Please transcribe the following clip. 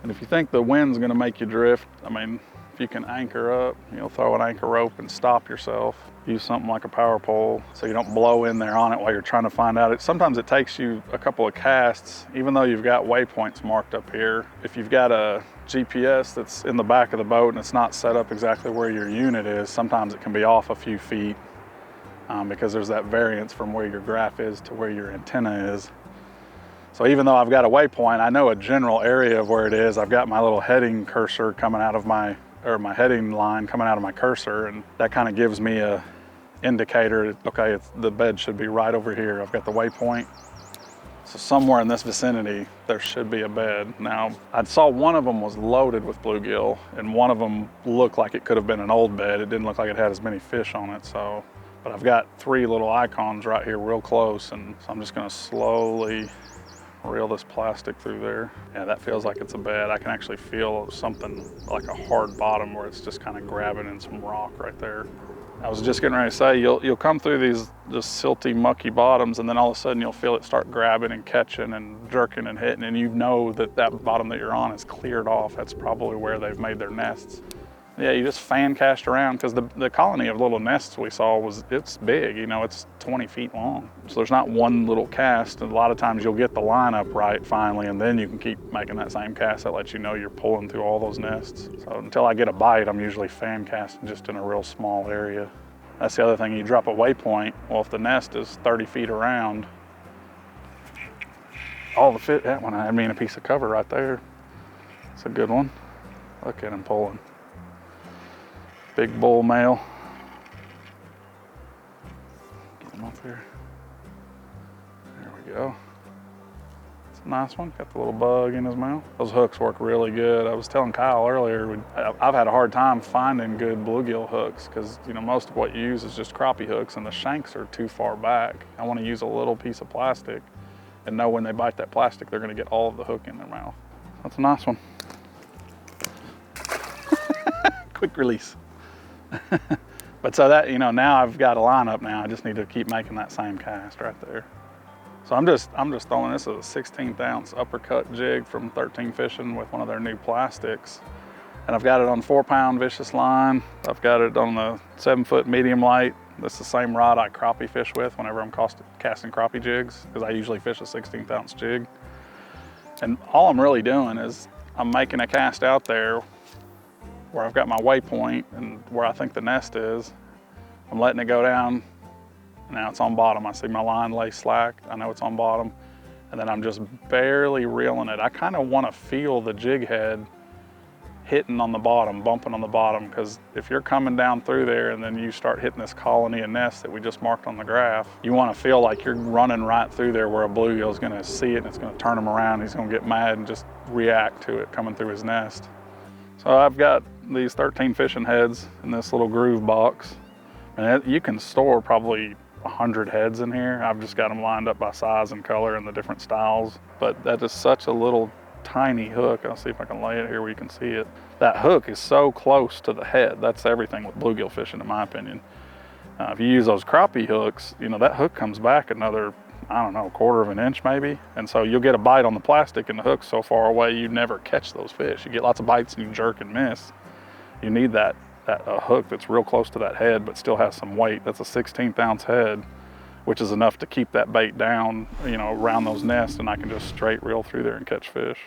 And if you think the wind's gonna make you drift, I mean, if you can anchor up, throw an anchor rope and stop yourself. Use something like a power pole so you don't blow in there on it while you're trying to find out. Sometimes it takes you a couple of casts, even though you've got waypoints marked up here. If you've got a GPS that's in the back of the boat and it's not set up exactly where your unit is, sometimes it can be off a few feet because there's that variance from where your graph is to where your antenna is. So even though I've got a waypoint, I know a general area of where it is. I've got my little heading cursor coming out of my heading line coming out of my cursor, and that kind of gives me a indicator, okay, the bed should be right over here. I've got the waypoint. So somewhere in this vicinity, there should be a bed. Now, I saw one of them was loaded with bluegill, and one of them looked like it could have been an old bed. It didn't look like it had as many fish on it, so. But I've got 3 little icons right here real close, and so I'm just gonna slowly reel this plastic through there. Yeah, that feels like it's a bed. I can actually feel something like a hard bottom where it's just kind of grabbing in some rock right there. I was just getting ready to say, you'll come through these just silty, mucky bottoms, and then all of a sudden you'll feel it start grabbing and catching and jerking and hitting, and you know that that bottom that you're on is cleared off. That's probably where they've made their nests. Yeah, you just fan cast around, because the colony of little nests we saw it's big, it's 20 feet long. So there's not one little cast. And a lot of times you'll get the line up right finally, and then you can keep making that same cast that lets you know you're pulling through all those nests. So until I get a bite, I'm usually fan casting just in a real small area. That's the other thing, you drop a waypoint. Well, if the nest is 30 feet around, all the fit, that one had me in a piece of cover right there. It's a good one. Look at him pulling. Big bull male. Get him up here. There we go. It's a nice one. Got the little bug in his mouth. Those hooks work really good. I was telling Kyle earlier, I've had a hard time finding good bluegill hooks because most of what you use is just crappie hooks and the shanks are too far back. I want to use a little piece of plastic and know when they bite that plastic, they're going to get all of the hook in their mouth. That's a nice one. Quick release. But so that, now I've got a line up now. I just need to keep making that same cast right there. So I'm just throwing this as a 16th ounce uppercut jig from 13 Fishing with one of their new plastics. And I've got it on 4-pound vicious line. I've got it on the 7-foot medium light. That's the same rod I crappie fish with whenever I'm casting crappie jigs, because I usually fish a 16th ounce jig. And all I'm really doing is I'm making a cast out there where I've got my waypoint and where I think the nest is. I'm letting it go down. Now it's on bottom. I see my line lay slack. I know it's on bottom. And then I'm just barely reeling it. I kind of want to feel the jig head hitting on the bottom, bumping on the bottom, because if you're coming down through there and then you start hitting this colony of nests that we just marked on the graph, you want to feel like you're running right through there where a bluegill is going to see it and it's going to turn him around. He's going to get mad and just react to it coming through his nest. So I've got these 13 fishing heads in this little groove box. And you can store probably 100 heads in here. I've just got them lined up by size and color and the different styles. But that is such a little tiny hook. I'll see if I can lay it here where you can see it. That hook is so close to the head. That's everything with bluegill fishing, in my opinion. If you use those crappie hooks, that hook comes back another, I don't know, 1/4 of an inch maybe. And so you'll get a bite on the plastic and the hook's so far away, you never catch those fish. You get lots of bites and you jerk and miss. You need that hook that's real close to that head but still has some weight. That's a 16th ounce head, which is enough to keep that bait down, around those nests, and I can just straight reel through there and catch fish.